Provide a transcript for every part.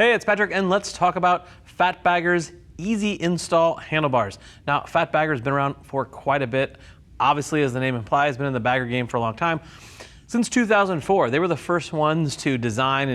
Hey, it's Patrick, and let's talk about Fat Bagger's EZ Install Handlebars. Now, Fat Bagger's been around for quite a bit. Obviously, as the name implies, been in the bagger game for a long time. Since 2004, they were the first ones to design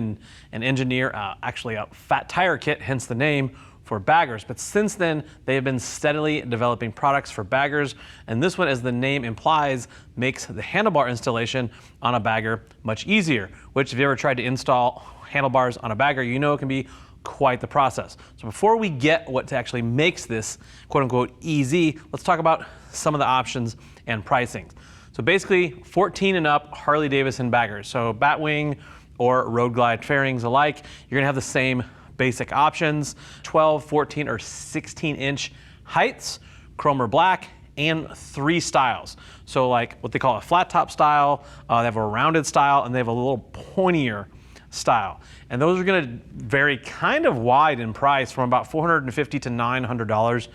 and engineer actually a fat tire kit, hence the name, for baggers. But since then, they have been steadily developing products for baggers, and this one, as the name implies, makes the handlebar installation on a bagger much easier, which if you ever tried to install handlebars on a bagger, you know it can be quite the process. So before we get what actually makes this quote-unquote easy, let's talk about some of the options and pricing. So basically, 14 and up Harley-Davidson baggers, so Batwing or Road Glide fairings alike, you're gonna have the same basic options: 12, 14, or 16-inch heights, chrome or black, and 3 styles. So like what they call a flat top style, they have a rounded style, and they have a little pointier style. And those are gonna vary kind of wide in price, from about $450 to $900,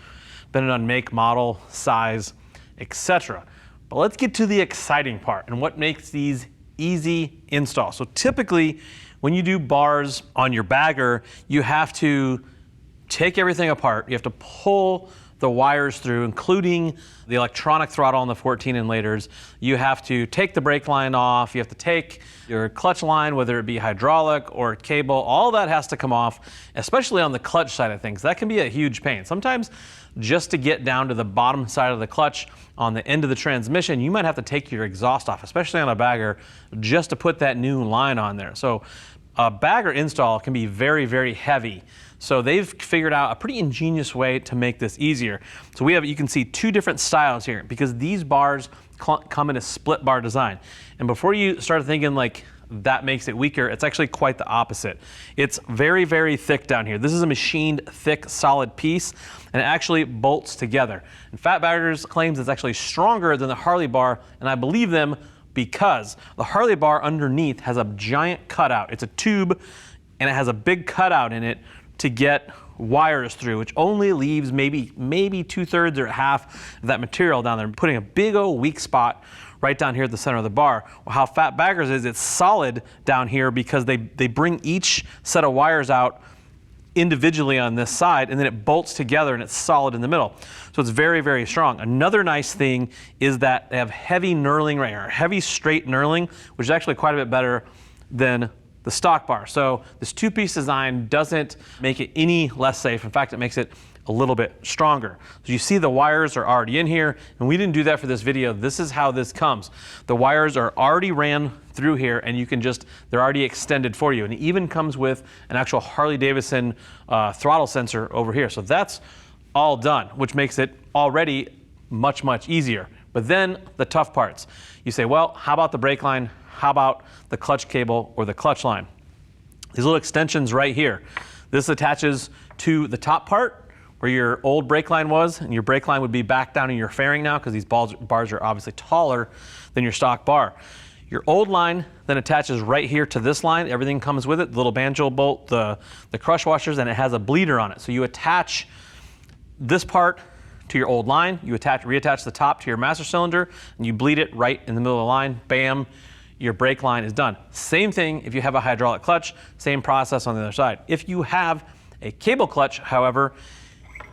depending on make, model, size, etc. But let's get to the exciting part and what makes these easy install. So typically, when you do bars on your bagger, you have to take everything apart. You have to pull the wires through, including the electronic throttle on the 14 and laters. You have to take the brake line off. You have to take your clutch line, whether it be hydraulic or cable. All that has to come off, especially on the clutch side of things. That can be a huge pain. Sometimes just to get down to the bottom side of the clutch on the end of the transmission, you might have to take your exhaust off, especially on a bagger, just to put that new line on there. So a bagger install can be very, very heavy. So they've figured out a pretty ingenious way to make this easier. So you can see 2 different styles here, because these bars come in a split bar design. And before you start thinking like that makes it weaker, it's actually quite the opposite. It's very, very thick down here. This is a machined, thick, solid piece, and it actually bolts together. And Fat Baggers claims it's actually stronger than the Harley bar, and I believe them, because the Harley bar underneath has a giant cutout. It's a tube, and it has a big cutout in it to get wires through, which only leaves maybe 2/3 or half of that material down there, putting a big old weak spot right down here at the center of the bar. Well, how Fat Baggers is, it's solid down here because they bring each set of wires out individually on this side, and then it bolts together and it's solid in the middle. So it's very, very strong. Another nice thing is that they have heavy knurling right here, heavy straight knurling, which is actually quite a bit better than the stock bar. So this 2-piece design doesn't make it any less safe. In fact, it makes it a little bit stronger. So you see the wires are already in here, and we didn't do that for this video. This is how this comes. The wires are already ran through here, and they're already extended for you. And it even comes with an actual Harley-Davidson throttle sensor over here. So that's all done, which makes it already much, much easier. But then the tough parts. You say, well, how about the brake line? How about the clutch cable or the clutch line? These little extensions right here. This attaches to the top part where your old brake line was, and your brake line would be back down in your fairing now, because these bars are obviously taller than your stock bar. Your old line then attaches right here to this line. Everything comes with it, the little banjo bolt, the crush washers, and it has a bleeder on it. So you attach this part to your old line, you reattach the top to your master cylinder, and you bleed it right in the middle of the line, bam, your brake line is done. Same thing if you have a hydraulic clutch, same process on the other side. If you have a cable clutch, however,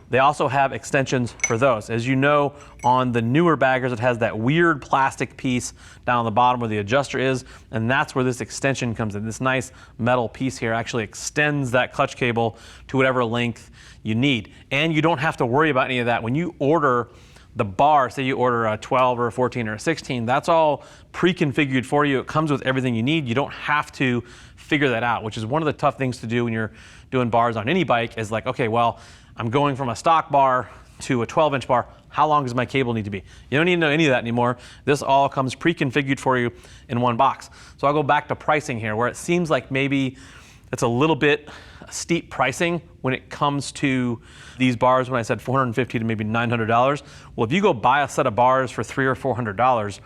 they also have extensions for those. As you know, on the newer baggers, it has that weird plastic piece down on the bottom where the adjuster is, and that's where this extension comes in. This nice metal piece here actually extends that clutch cable to whatever length you need. And you don't have to worry about any of that. When you order the bar, say you order a 12 or a 14 or a 16, that's all pre-configured for you. It comes with everything you need. You don't have to figure that out, which is one of the tough things to do when you're doing bars on any bike, is like, okay, well, I'm going from a stock bar to a 12-inch bar. How long does my cable need to be? You don't need to know any of that anymore. This all comes pre-configured for you in one box. So I'll go back to pricing here, where it seems like maybe it's a little bit steep pricing when it comes to these bars. When I said $450 to maybe $900, well, if you go buy a set of bars for $300 or $400,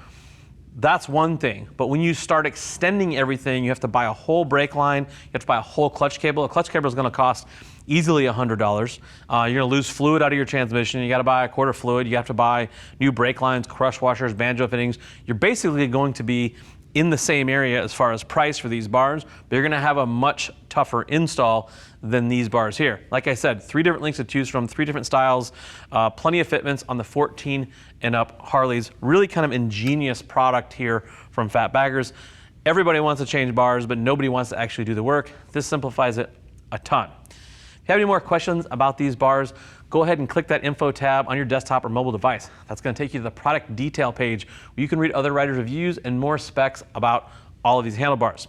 that's one thing. But when you start extending everything, you have to buy a whole brake line, you have to buy a whole clutch cable. A clutch cable is going to cost easily $100. You're going to lose fluid out of your transmission. You got to buy a quart of fluid. You have to buy new brake lines, crush washers, banjo fittings. You're basically going to be in the same area as far as price for these bars, but you're gonna have a much tougher install than these bars here. Like I said, 3 different links to choose from, 3 different styles, plenty of fitments on the 14 and up Harleys. Really kind of ingenious product here from Fat Baggers. Everybody wants to change bars, but nobody wants to actually do the work. This simplifies it a ton. If you have any more questions about these bars, go ahead and click that info tab on your desktop or mobile device. That's going to take you to the product detail page where you can read other riders' reviews and more specs about all of these handlebars.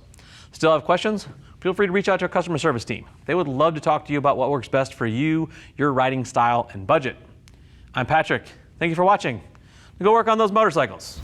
Still have questions? Feel free to reach out to our customer service team. They would love to talk to you about what works best for you, your riding style, and budget. I'm Patrick. Thank you for watching. Go work on those motorcycles.